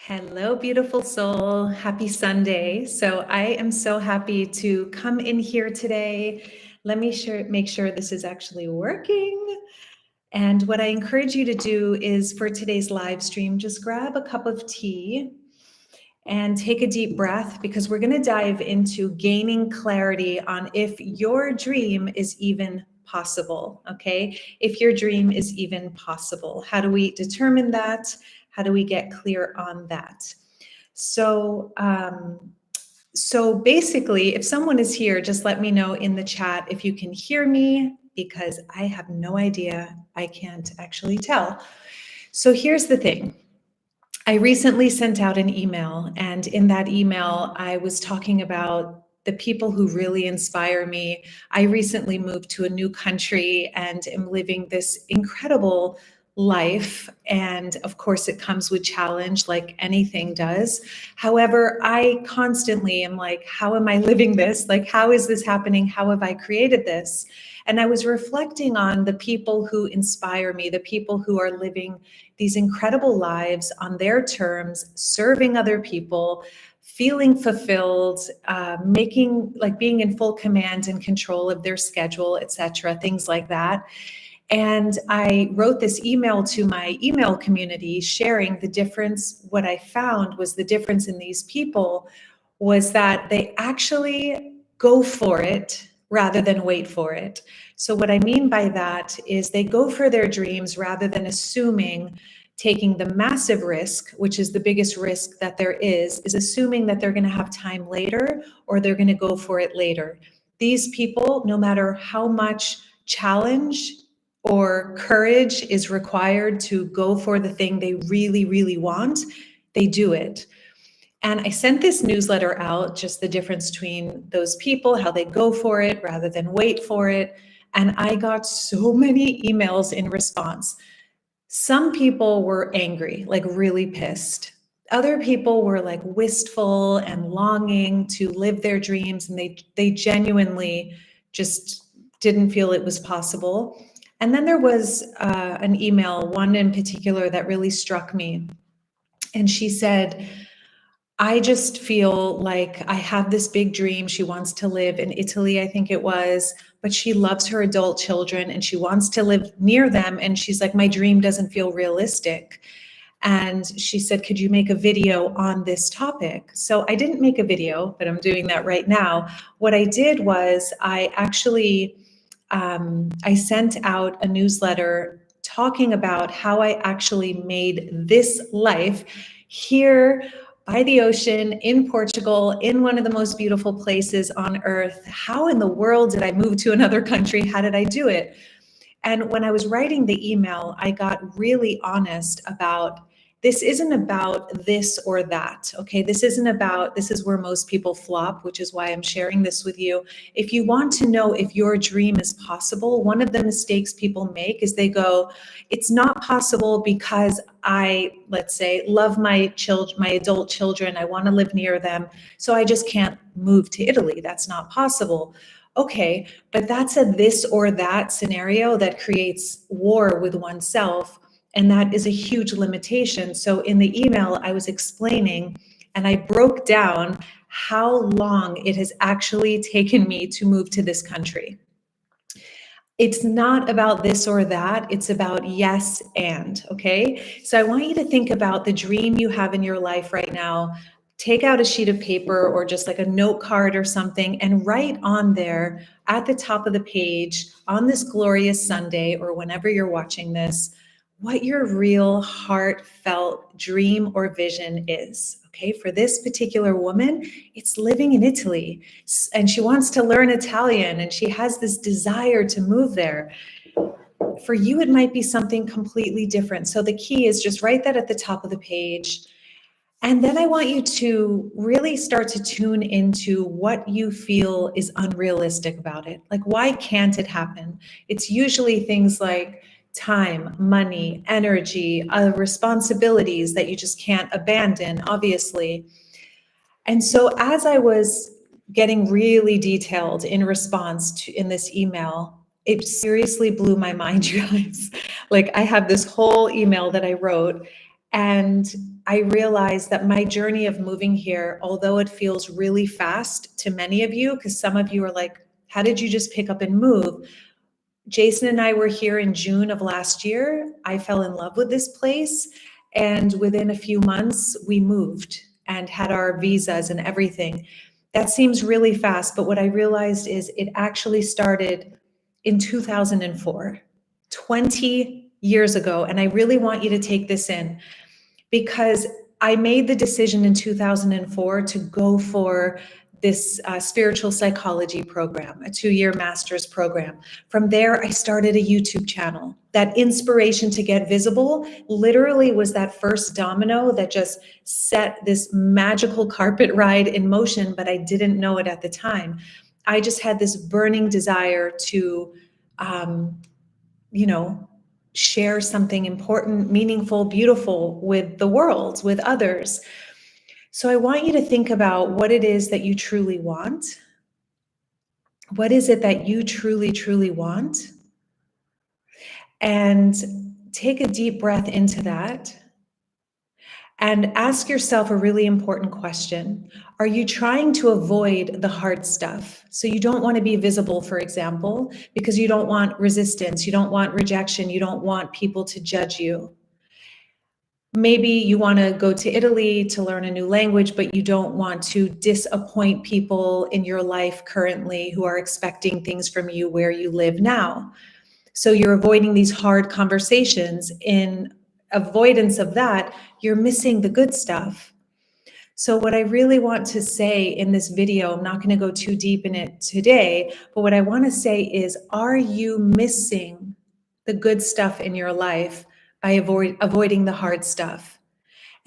Hello, beautiful soul. Happy Sunday. So I am so happy to come in here today. Let me make sure this is actually working. And what I encourage you to do is for today's live stream, just grab a cup of tea and take a deep breath, because we're going to dive into gaining clarity on if your dream is even possible. Okay. If your dream is even possible, how do we determine that? How do we get clear on that? So basically, if someone is here, just let me know in the chat if you can hear me, because I have no idea. I can't actually tell. So here's the thing. I recently sent out an email, and in that email, I was talking about the people who really inspire me. I recently moved to a new country and am living this incredible life. And of course, it comes with challenge, like anything does. However, I constantly am like, how am I living this? Like, how is this happening? How have I created this? And I was reflecting on the people who inspire me, the people who are living these incredible lives on their terms, serving other people, feeling fulfilled, being in full command and control of their schedule, etc., things like that. And I wrote this email to my email community sharing the difference. What I found was the difference in these people was that they actually go for it rather than wait for it. So what I mean by that is they go for their dreams rather than taking the massive risk, which is the biggest risk that there is assuming that they're going to have time later or they're going to go for it later. These people, no matter how much challenge or courage is required to go for the thing they really, really want, they do it. And I sent this newsletter out, just the difference between those people, how they go for it rather than wait for it. And I got so many emails in response. Some people were angry, like really pissed. Other people were like wistful and longing to live their dreams, and they genuinely just didn't feel it was possible. And then there was an email, one in particular that really struck me. And she said, I just feel like I have this big dream. She wants to live in Italy, I think it was, but she loves her adult children and she wants to live near them. And she's like, my dream doesn't feel realistic. And she said, could you make a video on this topic? So I didn't make a video, but I'm doing that right now. What I did was I actually, I sent out a newsletter talking about how I actually made this life here by the ocean in Portugal, in one of the most beautiful places on earth. How in the world did I move to another country? How did I do it? And when I was writing the email, I got really honest about, this isn't about this or that, okay? This is where most people flop, which is why I'm sharing this with you. If you want to know if your dream is possible, one of the mistakes people make is they go, it's not possible because I, let's say, love my adult children, I want to live near them, so I just can't move to Italy. That's not possible. Okay, but that's a this or that scenario that creates war with oneself, and that is a huge limitation. So in the email, I was explaining, and I broke down how long it has actually taken me to move to this country. It's not about this or that, it's about yes and, okay? So I want you to think about the dream you have in your life right now. Take out a sheet of paper or just like a note card or something and write on there at the top of the page on this glorious Sunday or whenever you're watching this, what your real heartfelt dream or vision is. Okay, for this particular woman, it's living in Italy and she wants to learn Italian and she has this desire to move there. For you, it might be something completely different. So the key is just write that at the top of the page. And then I want you to really start to tune into what you feel is unrealistic about it. Like, why can't it happen? It's usually things like time, money, energy, responsibilities that you just can't abandon, obviously. And so as I was getting really detailed in response to in this email, it seriously blew my mind, you guys. Like, I have this whole email that I wrote, And I realized that my journey of moving here, although it feels really fast to many of you, because some of you are like, how did you just pick up and move? Jason and I were here in June of last year. I fell in love with this place. And within a few months, we moved and had our visas and everything. That seems really fast, but what I realized is it actually started in 2004, 20 years ago. And I really want you to take this in, because I made the decision in 2004 to go for this spiritual psychology program, a 2-year master's program. From there, I started a YouTube channel. That inspiration to get visible literally was that first domino that just set this magical carpet ride in motion, but I didn't know it at the time. I just had this burning desire to, you know, share something important, meaningful, beautiful with the world, with others. So I want you to think about what it is that you truly want. What is it that you truly, truly want? And take a deep breath into that. And ask yourself a really important question. Are you trying to avoid the hard stuff? So you don't want to be visible, for example, because you don't want resistance, you don't want rejection, you don't want people to judge you. Maybe you want to go to Italy to learn a new language, but you don't want to disappoint people in your life currently who are expecting things from you where you live now. So you're avoiding these hard conversations. In avoidance of that, you're missing the good stuff. So what I really want to say in this video, I'm not going to go too deep in it today, but what I want to say is, are you missing the good stuff in your life by avoiding the hard stuff?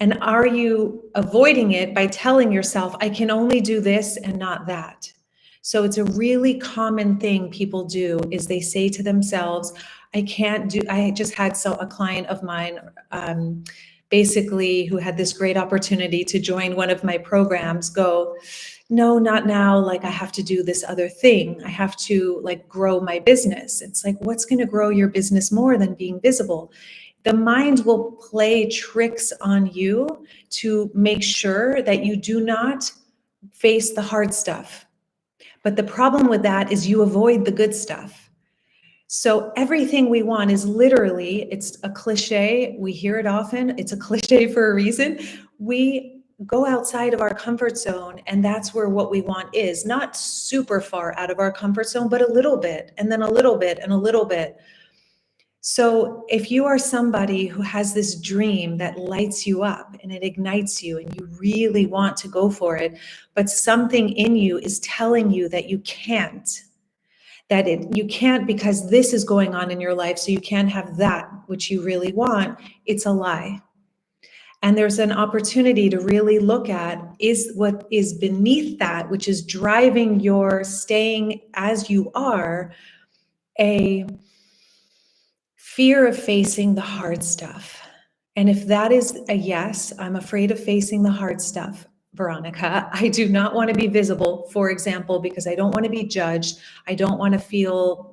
And are you avoiding it by telling yourself, I can only do this and not that? So it's a really common thing people do, is they say to themselves, I just had a client of mine, basically, who had this great opportunity to join one of my programs, go, no, not now. Like, I have to do this other thing. I have to grow my business. It's like, what's going to grow your business more than being visible? The mind will play tricks on you to make sure that you do not face the hard stuff. But the problem with that is you avoid the good stuff. So everything we want is literally, it's a cliche. We hear it often. It's a cliche for a reason. We go outside of our comfort zone, and that's where what we want is. Not super far out of our comfort zone, but a little bit, and then a little bit, and a little bit. So if you are somebody who has this dream that lights you up and it ignites you and you really want to go for it, but something in you is telling you that you can't, you can't because this is going on in your life, so you can't have that which you really want, it's a lie. And there's an opportunity to really look at, is what is beneath that, which is driving your staying as you are, a fear of facing the hard stuff. And if that is a yes, I'm afraid of facing the hard stuff, Veronica. I do not want to be visible, for example, because I don't want to be judged. I don't want to feel,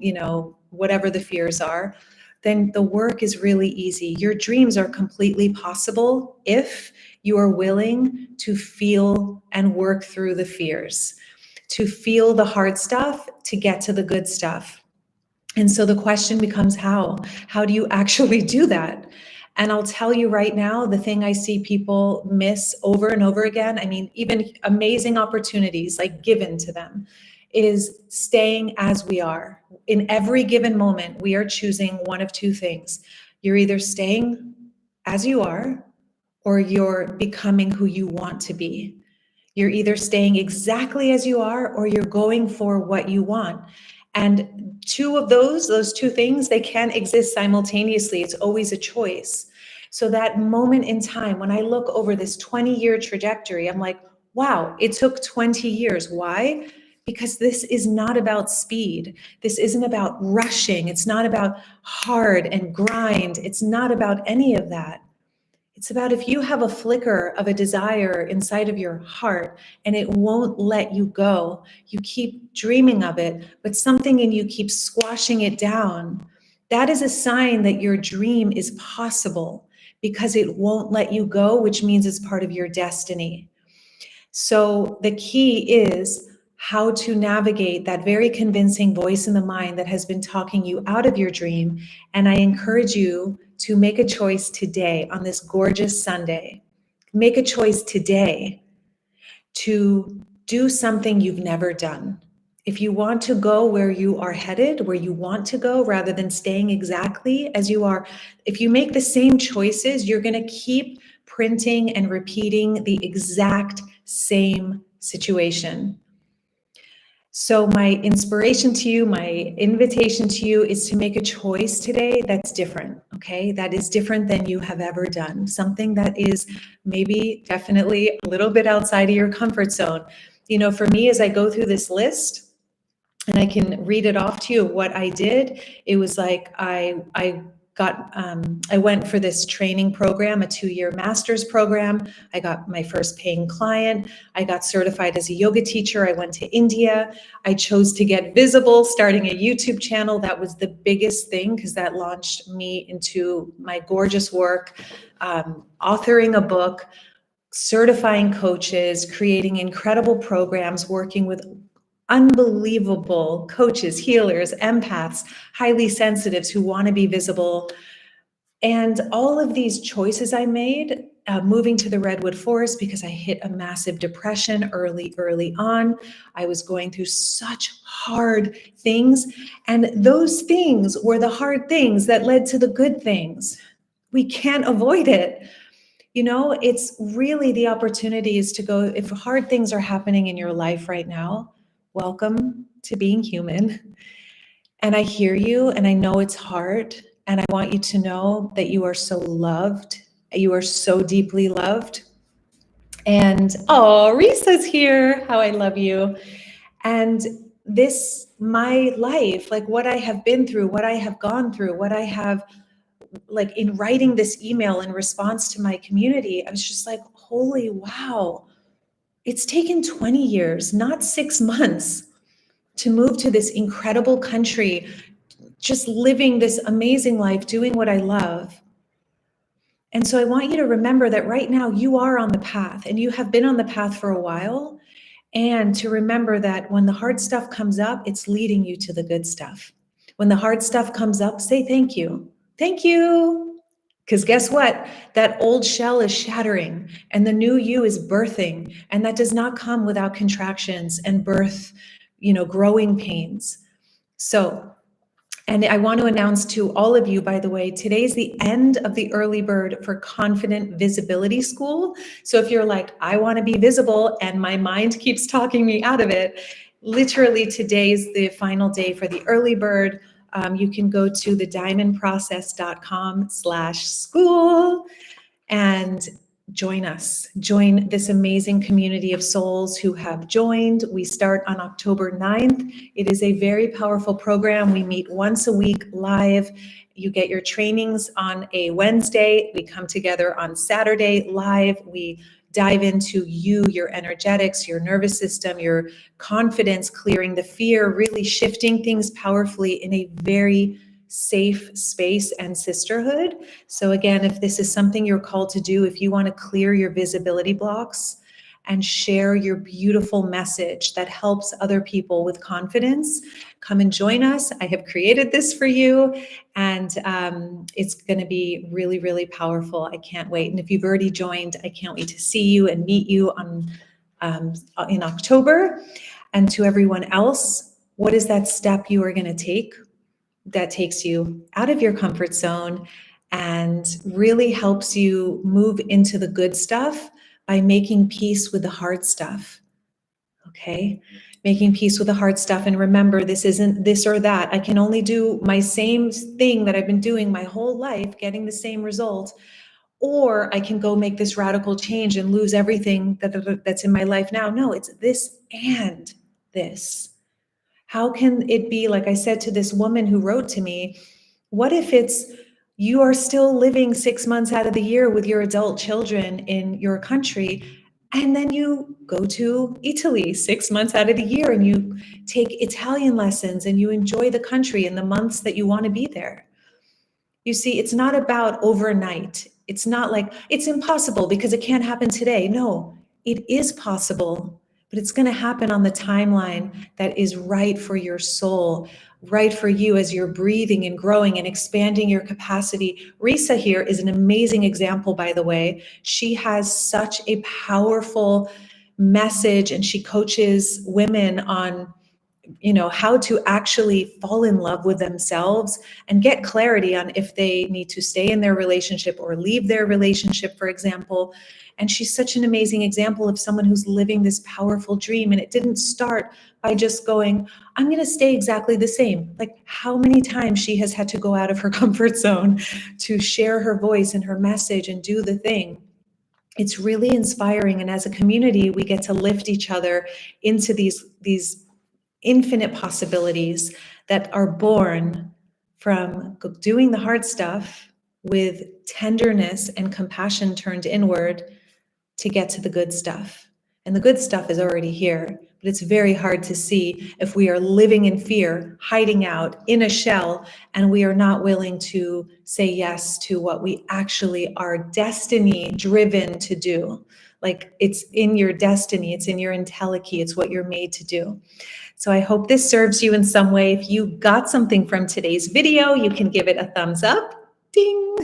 whatever the fears are. Then the work is really easy. Your dreams are completely possible if you are willing to feel and work through the fears, to feel the hard stuff, to get to the good stuff. And so the question becomes how? How do you actually do that? And I'll tell you right now, the thing I see people miss over and over again, I mean, even amazing opportunities given to them, is staying as we are. In every given moment, we are choosing one of two things. You're either staying as you are, or you're becoming who you want to be. You're either staying exactly as you are, or you're going for what you want. And two of those two things, they can't exist simultaneously. It's always a choice. So that moment in time, when I look over this 20-year trajectory, I'm like, wow, it took 20 years. Why? Because this is not about speed. This isn't about rushing. It's not about hard and grind. It's not about any of that. It's about, if you have a flicker of a desire inside of your heart and it won't let you go, you keep dreaming of it, but something in you keeps squashing it down, that is a sign that your dream is possible, because it won't let you go, which means it's part of your destiny. So the key is how to navigate that very convincing voice in the mind that has been talking you out of your dream. And I encourage you to make a choice today on this gorgeous Sunday. Make a choice today to do something you've never done. If you want to go where you are headed, where you want to go, rather than staying exactly as you are, if you make the same choices, you're going to keep printing and repeating the exact same situation. So my inspiration to you, my invitation to you is to make a choice today that's different, okay? That is different than you have ever done. Something that is maybe definitely a little bit outside of your comfort zone. You know, for me, as I go through this list, and I can read it off to you what I did, it was like I went for this training program, a 2-year master's program. I got my first paying client. I got certified as a yoga teacher. I went to India. I chose to get visible, starting a YouTube channel. That was the biggest thing because that launched me into my gorgeous work, authoring a book, certifying coaches, creating incredible programs, working with unbelievable coaches, healers, empaths, highly sensitives who want to be visible. And all of these choices I made, moving to the Redwood Forest because I hit a massive depression early on. I was going through such hard things. And those things were the hard things that led to the good things. We can't avoid it. You know, it's really the opportunity is to go, if hard things are happening in your life right now, welcome to being human. And I hear you, and I know it's hard. And I want you to know that you are so loved. You are so deeply loved. And oh, Risa's here. How I love you. And this, my life, like what I have been through, what I have gone through, what I have, like in writing this email in response to my community, I was just like, holy wow. It's taken 20 years, not 6 months, to move to this incredible country, just living this amazing life, doing what I love. And so I want you to remember that right now you are on the path, and you have been on the path for a while. And to remember that when the hard stuff comes up, it's leading you to the good stuff. When the hard stuff comes up, say thank you. Thank you. Because guess what? That old shell is shattering and the new you is birthing. And that does not come without contractions and birth, growing pains. So, and I want to announce to all of you, by the way, today's the end of the early bird for Confident Visibility School. So if you're like, I want to be visible and my mind keeps talking me out of it, literally today's the final day for the early bird. You can go to thediamondprocess.com/school and join us. Join this amazing community of souls who have joined. We start on October 9th. It is a very powerful program. We meet once a week live. You get your trainings on a Wednesday. We come together on Saturday live. We dive into you, your energetics, your nervous system, your confidence, clearing the fear, really shifting things powerfully in a very safe space and sisterhood. So again, if this is something you're called to do, if you want to clear your visibility blocks and share your beautiful message that helps other people with confidence, come and join us. I have created this for you, and it's going to be really, really powerful. I can't wait. And if you've already joined, I can't wait to see you and meet you on in October. And to everyone else, what is that step you are going to take that takes you out of your comfort zone and really helps you move into the good stuff by making peace with the hard stuff? Okay, making peace with the hard stuff. And remember, this isn't this or that. I can only do my same thing that I've been doing my whole life, getting the same result, or I can go make this radical change and lose everything that's in my life now. No, it's this and this. How can it be, like I said to this woman who wrote to me, what if it's you are still living 6 months out of the year with your adult children in your country, and then you go to Italy 6 months out of the year and you take Italian lessons and you enjoy the country in the months that you want to be there? You see, it's not about overnight. It's not like it's impossible because it can't happen today. No, it is possible, but it's going to happen on the timeline that is right for your soul, right for you as you're breathing and growing and expanding your capacity. Risa here is an amazing example, by the way. She has such a powerful message, and she coaches women on how to actually fall in love with themselves and get clarity on if they need to stay in their relationship or leave their relationship, for example. And she's such an amazing example of someone who's living this powerful dream. And it didn't start by just going, I'm going to stay exactly the same. Like how many times she has had to go out of her comfort zone to share her voice and her message and do the thing. It's really inspiring. And as a community, we get to lift each other into these infinite possibilities that are born from doing the hard stuff with tenderness and compassion turned inward to get to the good stuff. And the good stuff is already here, but it's very hard to see if we are living in fear, hiding out in a shell, and we are not willing to say yes to what we actually are destiny driven to do. Like it's in your destiny, it's in your entelechy, it's what you're made to do. So I hope this serves you in some way. If you got something from today's video, you can give it a thumbs up. Ding.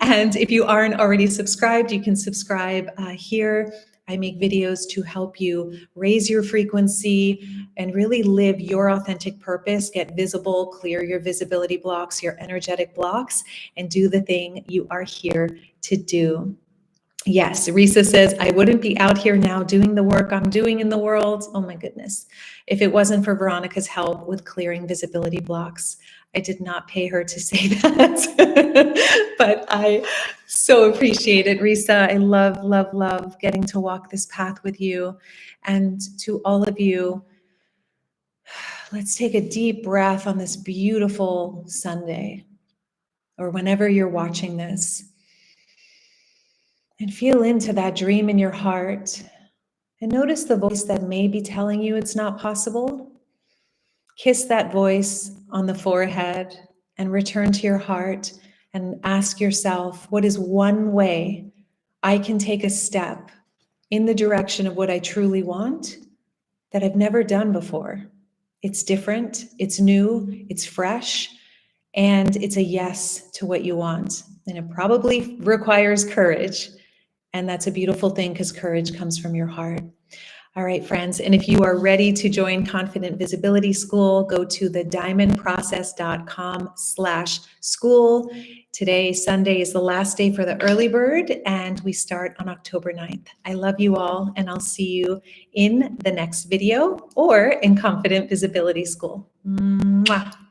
And if you aren't already subscribed, you can subscribe here. I make videos to help you raise your frequency and really live your authentic purpose, get visible, clear your visibility blocks, your energetic blocks, and do the thing you are here to do. Yes, Risa says, I wouldn't be out here now doing the work I'm doing in the world. Oh my goodness. If it wasn't for Veronica's help with clearing visibility blocks. I did not pay her to say that, but I so appreciate it, Risa. I love, love, love getting to walk this path with you. And to all of you, let's take a deep breath on this beautiful Sunday, or whenever you're watching this. And feel into that dream in your heart. And notice the voice that may be telling you it's not possible. Kiss that voice on the forehead and return to your heart and ask yourself, what is one way I can take a step in the direction of what I truly want that I've never done before? It's different, it's new, it's fresh, and it's a yes to what you want. And it probably requires courage. And that's a beautiful thing because courage comes from your heart. All right, friends. And if you are ready to join Confident Visibility School, go to thediamondprocess.com/school. Today, Sunday, is the last day for the early bird, and we start on October 9th. I love you all, and I'll see you in the next video or in Confident Visibility School. Mwah.